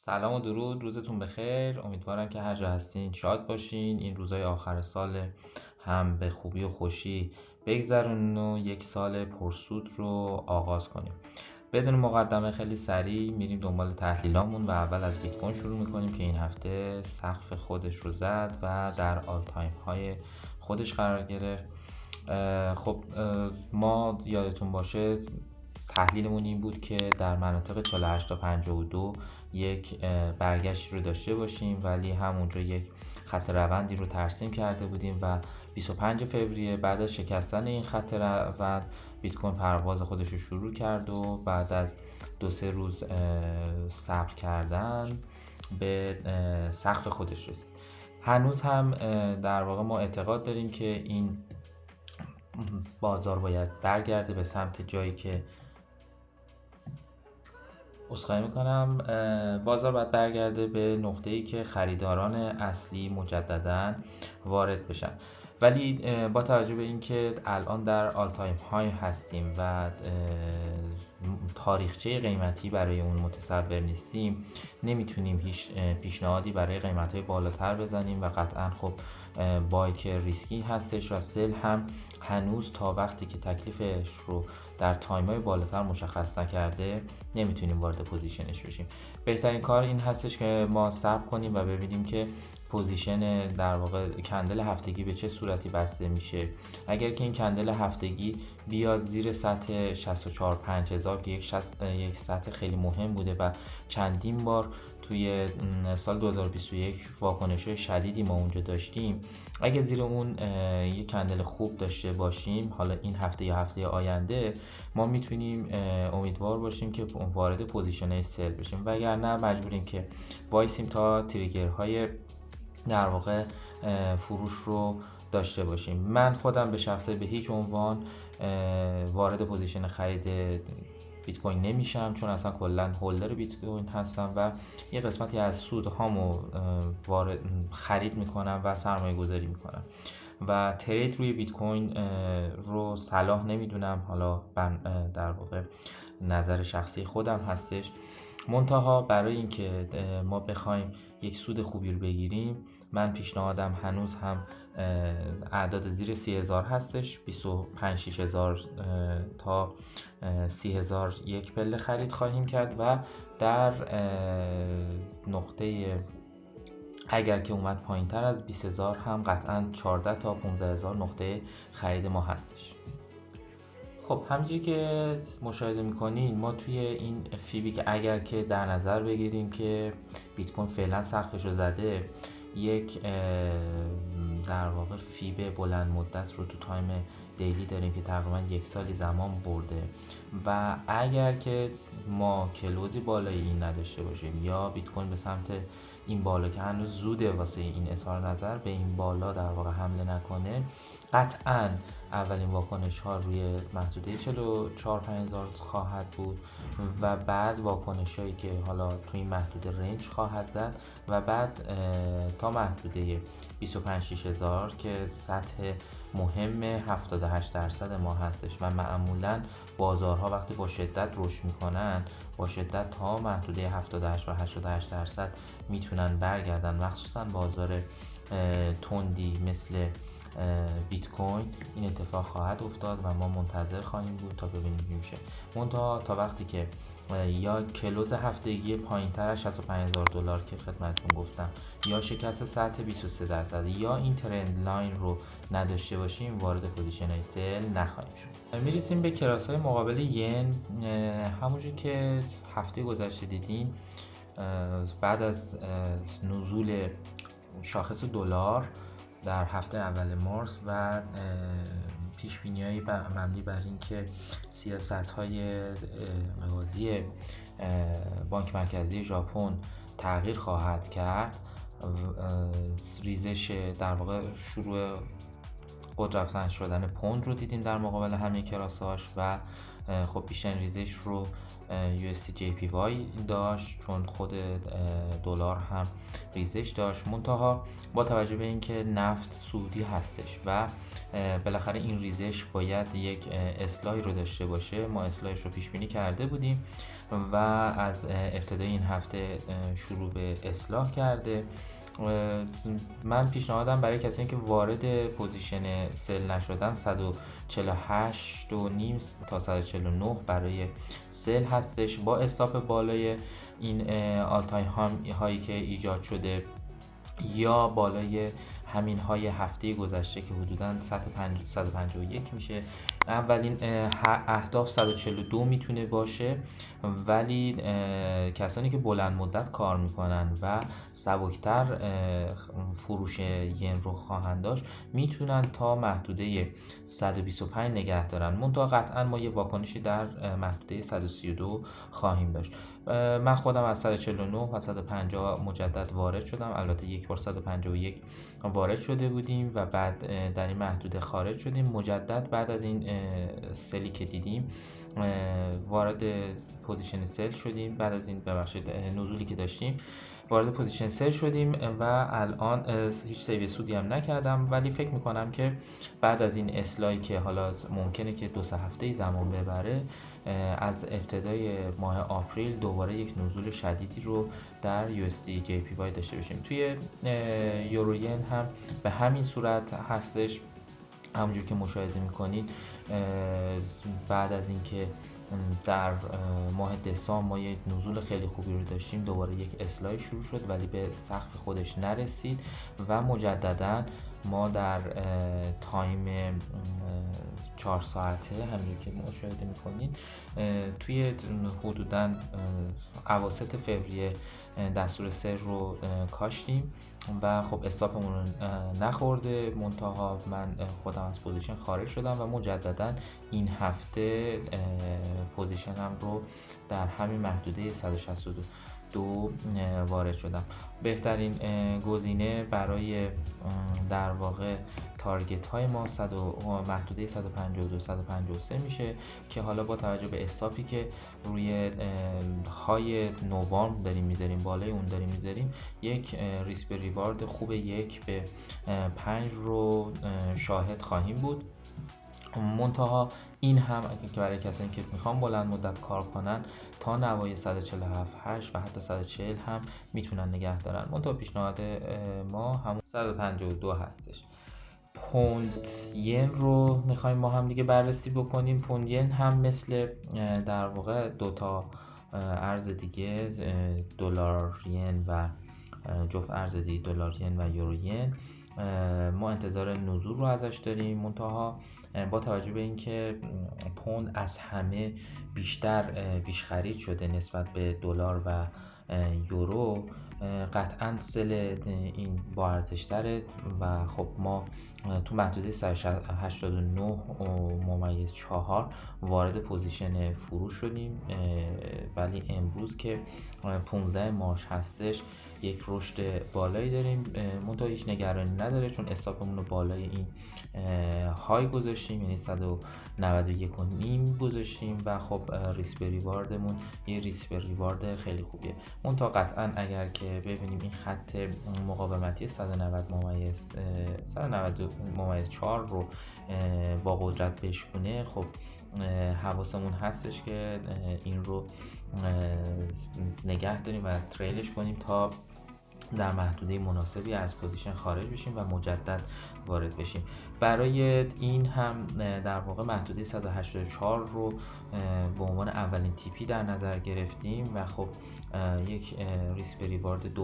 سلام و درود، روزتون بخیر. امیدوارم که هر جا هستین شاد باشین. این روزهای آخر سال هم به خوبی و خوشی بگذرونین و یک سال پرسود رو آغاز کنیم. بدون مقدمه خیلی سریع میریم دنبال تحلیلامون و اول از بیت کوین شروع میکنیم که این هفته سقف خودش رو زد و در آل تایم های خودش قرار گرفت. خب ما یادتون باشه تحلیلمون این بود که در مناطق 48 تا 52 یک برگشت رو داشته باشیم، ولی همونجا یک خط روندی رو ترسیم کرده بودیم و 25 فوریه بعد از شکستن این خط روند بیت کوین پرواز خودش رو شروع کرد و بعد از 2-3 روز صبر کردن به سقف خودش رسید. هنوز هم در واقع ما اعتقاد داریم که این بازار باید برگرده به سمت جایی که عذرخواهی میکنم بازار باید برگرده به نقطه‌ای که خریداران اصلی مجدداً وارد بشن. ولی با توجه به اینکه الان در آل تایم های هستیم و تاریخچه قیمتی برای اون متصور نیستیم، نمیتونیم هیچ پیشنهادی برای قیمت های بالاتر بزنیم و قطعا خب بای که ریسکی هستش و سل هم هنوز تا وقتی که تکلیفش رو در تایم های بالاتر مشخص نکرده نمیتونیم وارد پوزیشنش بشیم. بهترین کار این هستش که ما صبر کنیم و ببینیم که پوزیشن در واقع کندل هفتگی به چه صورتی بسته میشه. اگر که این کندل هفتگی بیاد زیر سطح 64-5000 که یک سطح خیلی مهم بوده و چندین بار توی سال 2021 واکنش‌های شدیدی ما اونجا داشتیم، اگه زیر اون یک کندل خوب داشته باشیم حالا این هفته یا هفته آینده، ما میتونیم امیدوار باشیم که وارد پوزیشن سل بشیم، وگرنه مجبوریم که وایسیم تا تریگرهای در واقع فروش رو داشته باشیم. من خودم به شخصه به هیچ عنوان وارد پوزیشن خرید بیت کوین نمیشم، چون اصلا کلا هولدر بیت کوین هستم و یه قسمتی از سودهامو وارد خرید میکنم و سرمایه گذاری میکنم و ترید روی بیت کوین رو صلاح نمیدونم. حالا در واقع نظر شخصی خودم هستش. منتها برای اینکه ما بخوایم یک سود خوبی رو بگیریم، من پیشنهادم هنوز هم اعداد زیر 30,000 هستش. 25-6,000 تا 30,000 یک پله خرید خواهیم کرد و در نقطه اگر که اومد پایین تر از 20,000 هم قطعا 14 تا 15,000 نقطه خرید ما هستش. خب همونجوری که مشاهده میکنین ما توی این فیبی که اگر که در نظر بگیریم که بیت کوین فعلا سقفش رو زده، یک در واقع فیب بلند مدت رو تو تایم دیلی داریم که تقریبا یک سالی زمان برده و اگر که ما کلوزی بالای این نداشته باشیم یا بیت کوین به سمت این بالا که هنوز زوده واسه این اظهار نظر به این بالا در واقع حمله نکنه، قطعا اولین واکنش ها روی محدوده 44-5000 خواهد بود و بعد واکنش هایی که حالا توی این محدوده رنج خواهد زد و بعد تا محدوده 25-6000 که سطح مهم 78% ما هستش و معمولا بازارها وقتی با شدت رشد میکنن با شدت تا محدوده 78 و 88% میتونن برگردن، مخصوصا بازار تندی مثل بیت کوین این اتفاق خواهد افتاد و ما منتظر خواهیم بود تا ببینیم چی میشه. منتها تا وقتی که یا کلوز هفتگی پایین تر از 65,000 دلار که خدمتتون گفتم یا شکست سطح 23% یا این ترند لاین رو نداشته باشیم، وارد پوزیشن سل نخواهیم شد. میرسیم به کراس های مقابل ین. همونجور که هفته گذشته دیدین بعد از نزول شاخص دلار در هفته اول مارس و پیشبینی‌های مبنی بر اینکه سیاست‌های موازی بانک مرکزی ژاپن تغییر خواهد کرد، ریزش در واقع شروع قدرتمند شدن پوند رو دیدیم در مقابل همه کراساش و خب بیشترین ریزش رو USD/JPY داشت چون خود دلار هم ریزش داشت. منتها با توجه به اینکه نفت سعودی هستش و بالاخره این ریزش باید یک اصلاحی رو داشته باشه، ما اصلاحش رو پیش بینی کرده بودیم و از ابتدای این هفته شروع به اصلاح کرده. من پیشنهادم برای کسانی که وارد پوزیشن سل نشدن 148.5 تا 149 برای سل هستش. با استاپ بالای این آل تایم هایی که ایجاد شده یا بالای همین های هفته گذشته که حدوداً 151 میشه، اولین اهداف 142 میتونه باشه، ولی کسانی که بلند مدت کار میکنن و سبکتر فروش ین رو خواهند داشت میتونن تا محدوده 125 نگه دارن. منتها قطعا ما یه واکنشی در محدوده 132 خواهیم داشت. من خودم از 149 و 150 مجدد وارد شدم، البته یک بار 151 وارد شده بودیم و بعد در این محدوده خارج شدیم. مجدد بعد از این سلی که دیدیم وارد پوزیشن سل شدیم، بعد از این نزولی که داشتیم وارد پوزیشن سل شدیم و الان هیچ سیو سودی هم نکردم، ولی فکر میکنم که بعد از این اصلاحی که حالا ممکنه که 2-3 هفته زمان ببره، از ابتدای ماه آپریل دوباره یک نزول شدیدی رو در USD JPY داشته باشیم. توی یورو ین هم به همین صورت هستش، همونجور که مشاهده میکنید. بعد از اینکه در ماه دسامبر ما یک نزول خیلی خوبی رو داشتیم، دوباره یک اصلاح شروع شد ولی به سقف خودش نرسید و مجددا ما در تایم 4 ساعته همینجور که مشاهده میکنید توی حدوداً اواسط فوریه دستور سر رو کاشتیم و خب استاپمون رو نخورده. منتها من خودم از پوزیشن خارج شدم و مجددا این هفته پوزیشنم رو در همین محدوده 162 وارد شدم. بهترین گزینه برای در واقع تارگت های ما محدوده 152 153 میشه که حالا با توجه به استاپی که روی های نوامبر داریم میذاریم، بالای اون داریم میذاریم، یک ریسک به ریوارد خوب 1:5 رو شاهد خواهیم بود. منتها این هم اگه که برای کسانی که میخوان بلند مدت کار کنن تا نوای 147.8 و حتی 140 هم میتونن نگه دارن. منتها پیشنهاد ما همون 152 هستش. پوند ین رو میخوایم ما هم دیگه بررسی بکنیم. پوند ین هم مثل در واقع دوتا ارز دیگه، دلار ین و جفت ارز دیگه دلار ین و یورو ین، ما انتظار نزول رو ازش داریم. منتها با توجه به اینکه پوند از همه بیشتر پیش خرید شده نسبت به دلار و یورو، قطعا سل این با ارزش تره و خب ما تو محدوده 189.4 وارد پوزیشن فروش شدیم، ولی امروز که 15 مارس هستش یک رشد بالایی داریم. منتها هیچ نگرانی نداره چون استاپمون رو بالای این های گذاشتیم، یعنی 191.5 گذاشتیم و خب ریسک به ریواردمون یه ریسک به ریوارد خیلی خوبیه. منتها قطعا اگر که ببینیم این خط مقاومتی 190.4 رو با قدرت بشکونه، خب حواسمون هستش که این رو نگه داریم و تریلش کنیم تا در محدوده مناسبی از پوزیشن خارج بشیم و مجدد وارد بشیم. برای این هم در واقع محدوده 184 رو به عنوان اولین تیپی در نظر گرفتیم و خب یک ریسک به ریوارد 2:5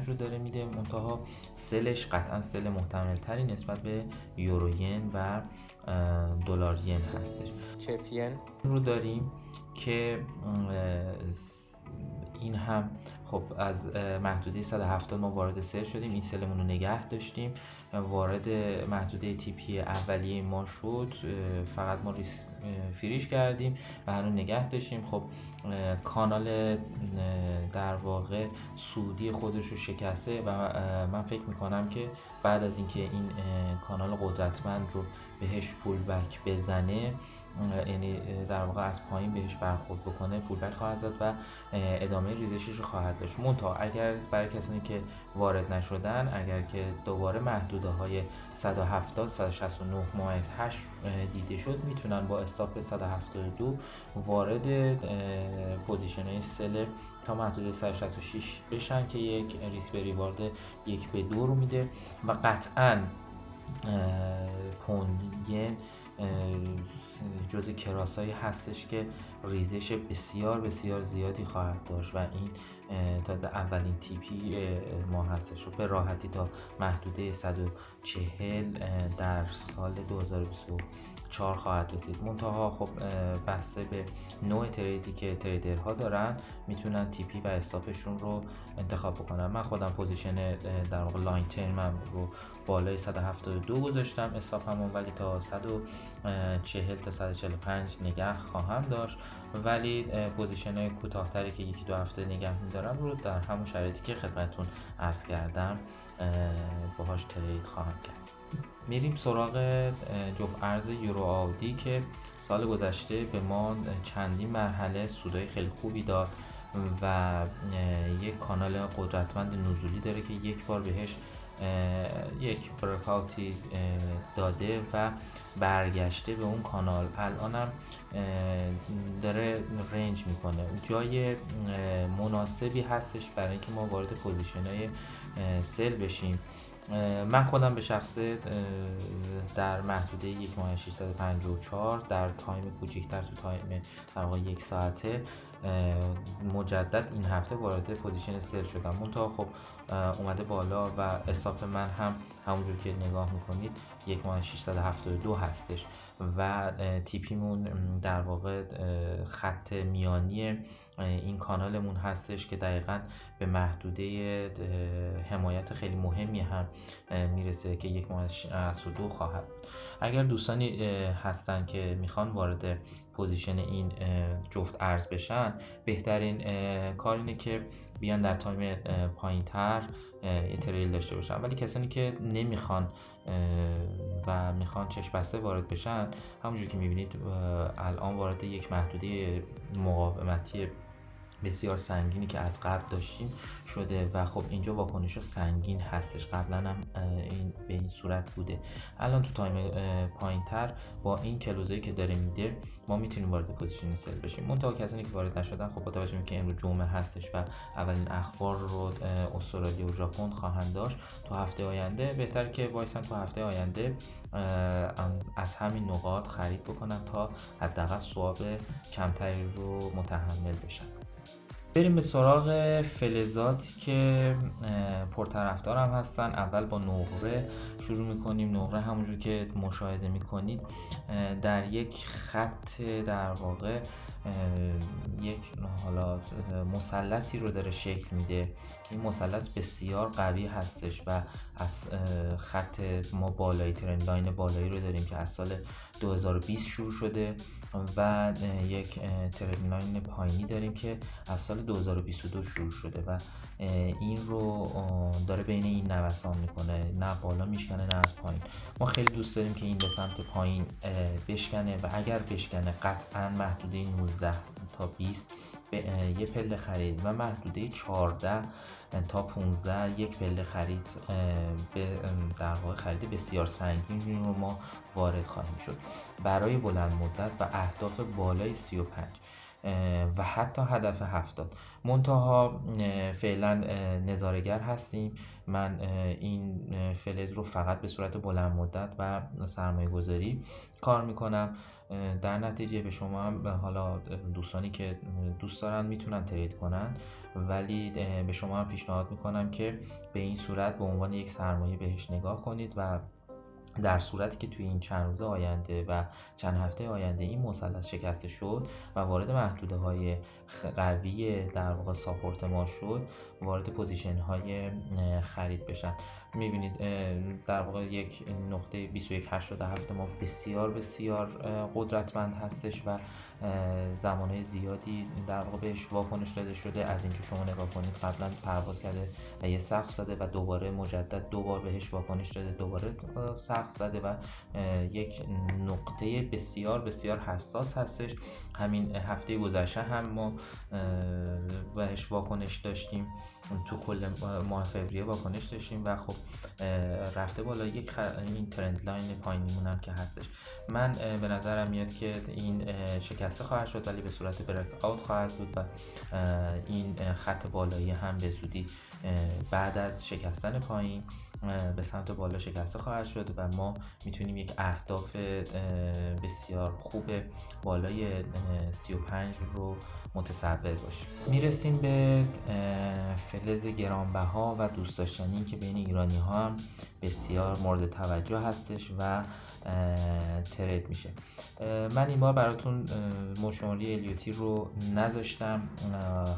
رو داره میده. منتها سلش قطعا سل محتمل تری نسبت به یورو ین و دلار ین هستش. چف ین رو داریم که این هم خب از محدوده 170 ما وارد سل شدیم، این سلمون رو نگه داشتیم، وارد محدوده تیپی اولیه ما شد، فقط ما فریش کردیم و هنوز نگه داشتیم. خب کانال در واقع سودی خودش رو شکسته و من فکر میکنم که بعد از اینکه این کانال قدرتمند رو بهش پول بک بزنه، یعنی در واقع از پایین بهش برخورد بکنه، پول بک خواهد زد و ادامه ریزشش رو خواهد داشت. منتها اگر برای کسانی که وارد نشدن، اگر که دوباره محدوده های 170 169.8 دیده شد، میتونن با استاپ 172 وارد پوزیشن های سل تا محدوده 166 بشن که یک ریسک به ریوارد 1/2 رو میده و قطعاً پوند ین جزء کراسایی هستش که ریزش بسیار بسیار زیادی خواهد داشت و این تازه اولین تیپی ما هستش و به راحتی تا محدوده 140 در سال 2024 خواهد رسید. منتها خب بسته به نوع تریدی که تریدرها دارن میتونن تیپی و استاپشون رو انتخاب بکنن. من خودم پوزیشن در واقع لاین ترمم رو بالای 172 گذاشتم استاپمون، ولی تا 140 تا 145 نگه خواهم داشت، ولی پوزیشن های کوتاه‌تری که 1-2 هفته نگه می‌دارم رو در همون شرایطی که خدمتتون عرض کردم باهاش ترید خواهم کرد. میریم سراغ جفت ارز یورو آودی که سال گذشته به ما چندین مرحله سودای خیلی خوبی داد و یک کانال قدرتمند نزولی داره که یک بار بهش یک بریکاوتی داده و برگشته به اون کانال. الانم داره رنج میکنه، جای مناسبی هستش برای اینکه ما وارد پوزیشن های سل بشیم. من خودم به شخصه در محدوده 1,654 در تایم کوچکتر تو تایم در واقع 1 ساعته مجدد این هفته وارد پوزیشن سل شدم. منتها خب اومده بالا و استاپ من هم همونجور که نگاه میکنید 1,672 هستش و تیپیمون در واقع خط میانی این کانالمون هستش که دقیقاً به محدوده حمایت خیلی مهمی هم میرسه که 1,602 خواهد. اگر دوستانی هستن که میخوان وارد پوزیشن این جفت ارز بشن، بهترین کار اینه که بیان در تایم پایین تر تریل داشته باشن، ولی کسانی که نمیخوان و میخوان چشم بسته وارد بشن، همونجور که میبینید الان وارد یک محدوده مقاومتی بسیار سنگینی که از قبل داشتیم شده و خب اینجا واکنش سنگین هستش. قبلا هم این به این صورت بوده. الان تو تایم پایین تر با این کلوزایی که داره میده ما میتونیم وارد پوزیشن سل بشیم. منتها کسانی که وارد نشدن خب با توجه به که امروز جمعه هستش و اولین اخبار رو استرالیا و ژاپن خواهند داشت تو هفته آینده، بهتر که وایسن تو هفته آینده از همین نقاط خرید بکنن تا حداقل ثواب کمتری رو متحمل بشن. بریم به سراغ فلزاتی که پرطرفدار هم هستن. اول با نقره شروع میکنیم. نقره همونجور که مشاهده میکنید در یک خط در واقع یک حالا مثلثی رو داره شکل میده. این مثلث بسیار قوی هستش و از خط ما بالایی ترند لاین بالایی رو داریم که از سال 2020 شروع شده و یک ترند لاین پایینی داریم که از سال 2022 شروع شده و این رو داره بین این نوسان میکنه، نه بالا میشکنه نه از پایین. ما خیلی دوست داریم که این به سمت پایین بشکنه و اگر بشکنه قطعا محدوده 19 تا 20 یه پله خرید و محدوده 14 تا 15 یک پله خرید به در واقع خرید بسیار سنگین رو ما وارد خواهیم شد برای بلند مدت و اهداف بالای 35 و حتی هدف 70. منتها فعلا نظاره‌گر هستیم. من این فلز رو فقط به صورت بلند مدت و سرمایه گذاری کار میکنم. در نتیجه به شما هم حالا دوستانی که دوست دارن میتونن ترید کنن، ولی به شما هم پیشنهاد میکنم که به این صورت به عنوان یک سرمایه بهش نگاه کنید و در صورتی که توی این چند روز آینده و چند هفته آینده این مثلث شکسته شد و وارد محدوده های قوی در واقع ساپورت ما شد، وارد پوزیشن های خرید بشن. میبینید در واقع یک نقطه 21.87 ما بسیار بسیار قدرتمند هستش و زمانه زیادی در واقع بهش واکنش داده شده. از اینکه شما نگاه کنید قبلا پرواز کرده و یه سقف زده و دوباره مجدد دوبار بهش واکنش داده، دوباره سقف سقف زده و یک نقطه بسیار بسیار حساس هستش. همین هفته گذشته هم ما بهش واکنش داشتیم، تو کل ماه فوریه واکنش داشتیم و خب رفته بالا. این ترند لاین پایینیمون هم که هستش، من به نظرم میاد که این شکسته خواهد شد ولی به صورت بریک اوت خواهد بود و این خط بالایی هم به زودی بعد از شکستن پایین به سمت بالا شکسته خواهد شد و ما میتونیم یک اهداف بسیار خوب بالای 35 رو متصور باشیم. میرسیم به فلز گرانبها و دوست داشتنی که بین ایرانی ها هم بسیار مورد توجه هستش و ترید میشه. من این بار براتون مشاوره الیوتی رو نذاشتم،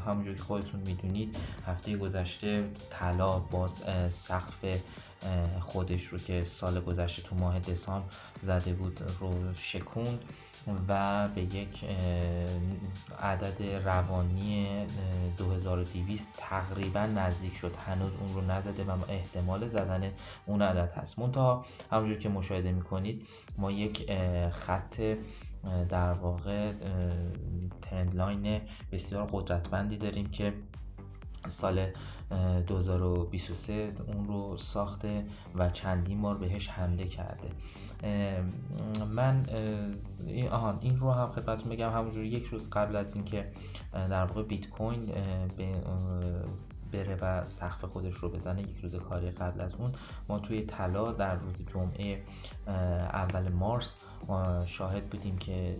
همونجور که خودتون میدونید هفته گذشته طلا باز سقف خودش رو که سال گذشته تو ماه دسامبر زده بود رو شکوند و به یک عدد روانی 2200 تقریبا نزدیک شد. هنوز اون رو نزده و احتمال زدن اون عدد هست. منتها همونجور که مشاهده میکنید ما یک خط در واقع ترند لاین بسیار قدرتمندی داریم که سال 2023 اون رو ساخته و چندین بار بهش حمله کرده. من این رو هم خدمتتون بگم، همونجوری یک روز قبل از اینکه در واقع بیت کوین بره و سقف خودش رو بزنه، یک روز کاری قبل از اون ما توی طلا در روز جمعه اول مارس شاهد بودیم که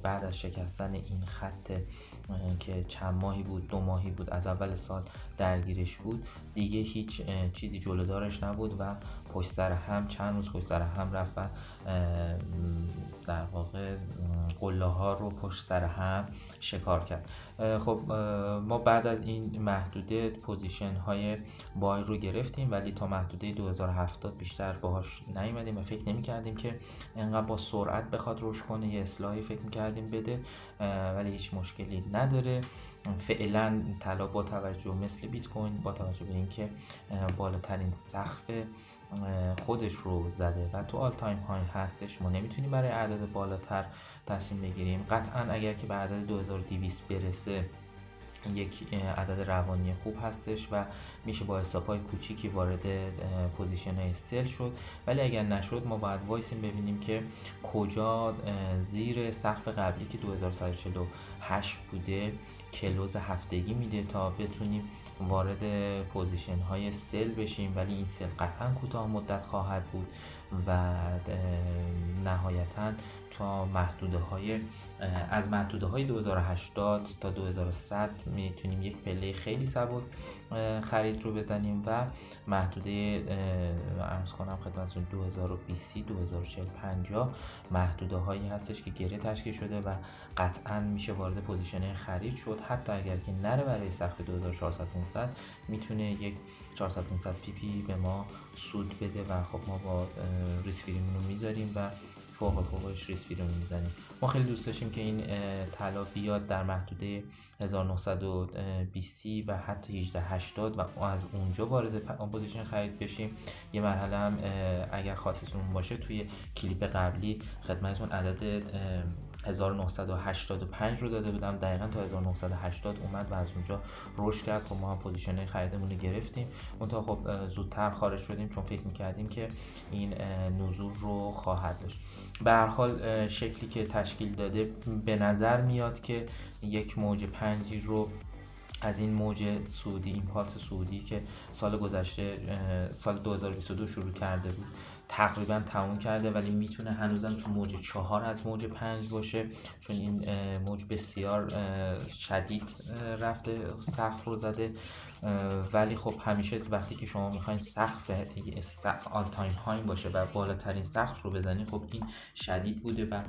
بعد از شکستن این خط که چند ماهی بود، 2 ماهی بود از اول سال درگیرش بود، دیگه هیچ چیزی جلودارش نبود و پشت سر هم چند روز پشت سر هم رفت و در واقع قله ها رو پشت سر هم شکار کرد. خب ما بعد از این محدوده پوزیشن های بای رو گرفتیم ولی تا محدوده 2070 بیشتر باهاش نیومدیم و فکر نمی کردیم که اینقدر با سرعت بخواد رشد کنه. یه اصلاحی فکر می کردیم بده ولی هیچ مشکلی نداره. فعلا طلا با توجه مثل بیت کوین با توجه به اینکه بالاترین سقف خودش رو زده و تو آل تایم های هستش، ما نمیتونیم برای اعداد بالاتر تصمیم بگیریم. قطعا اگر که به عدد 2200 برسه یک عدد روانی خوب هستش و میشه با استاپ‌های کوچیکی وارد پوزیشن های سل شد، ولی اگر نشد ما باید وایسیم ببینیم که کجا زیر سقف قبلی که 2148 بوده کلوز هفتگی میده تا بتونیم وارد پوزیشن های سل بشیم، ولی این سل قطعا کوتاه مدت خواهد بود و نهایتاً تا از محدوده های 2080 تا 2100 میتونیم یک پله خیلی سبک خرید رو بزنیم و محدوده عرض کنم خدمتتون 2020 2040 50 محدوده هایی هستش که گره تشکیل شده و قطعا میشه وارد پوزیشن خرید شد. حتی اگر که نره برای سقف 2400 میتونه یک 400 500 پی پی به ما سود بده و خب ما با ریسک فریمون رو میذاریم و فوقش ریسک فری رو میزنیم. ما خیلی دوست داشتیم که این طلا بیاد در محدوده 1920 و حتی 1880 و از اونجا وارد پوزیشن خرید بشیم. یه مرحله هم اگر خاطرتون باشه توی کلیپ قبلی خدمتتون عدد 1985 رو داده بودم، دقیقا تا 1980 اومد و از اونجا رشد کرد. خب ما هم پوزیشن خریدمون رو گرفتیم، منتها خب زودتر خارج شدیم چون فکر میکردیم که این نزول رو خواهد داشت. به هر حال شکلی که تشکیل داده به نظر میاد که یک موج 5 رو از این موج سعودی، ایمپالس سعودی که سال گذشته سال 2022 شروع کرده بود تقریبا تموم کرده، ولی میتونه هنوزم تو موج 4 از موج 5 باشه چون این موج بسیار شدید رفته سقف رو زده. ولی خب همیشه وقتی که شما میخواین سقف آل تایم های باشه و بالاترین سقف رو بزنید خب این شدید بوده و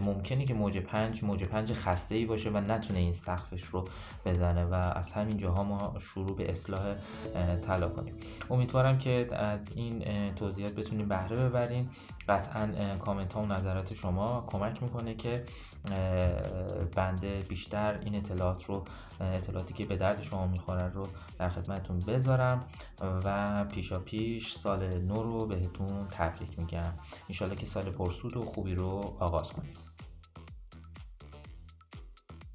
ممکنه که موج 5 خسته ای باشه و نتونه این سقفش رو بزنه و از همین جاها ما شروع به اصلاح طلا کنیم. امیدوارم که از این توضیحات بتونیم بهره ببرین. قطعا کامنت ها و نظرات شما کمک میکنه که بنده بیشتر این اطلاعاتی که به درد شما میخوره رو در خدمتتون بذارم و پیشا پیش سال نو رو بهتون تبریک میگم. انشالله که سال پرسود و خوبی رو آغاز کنید.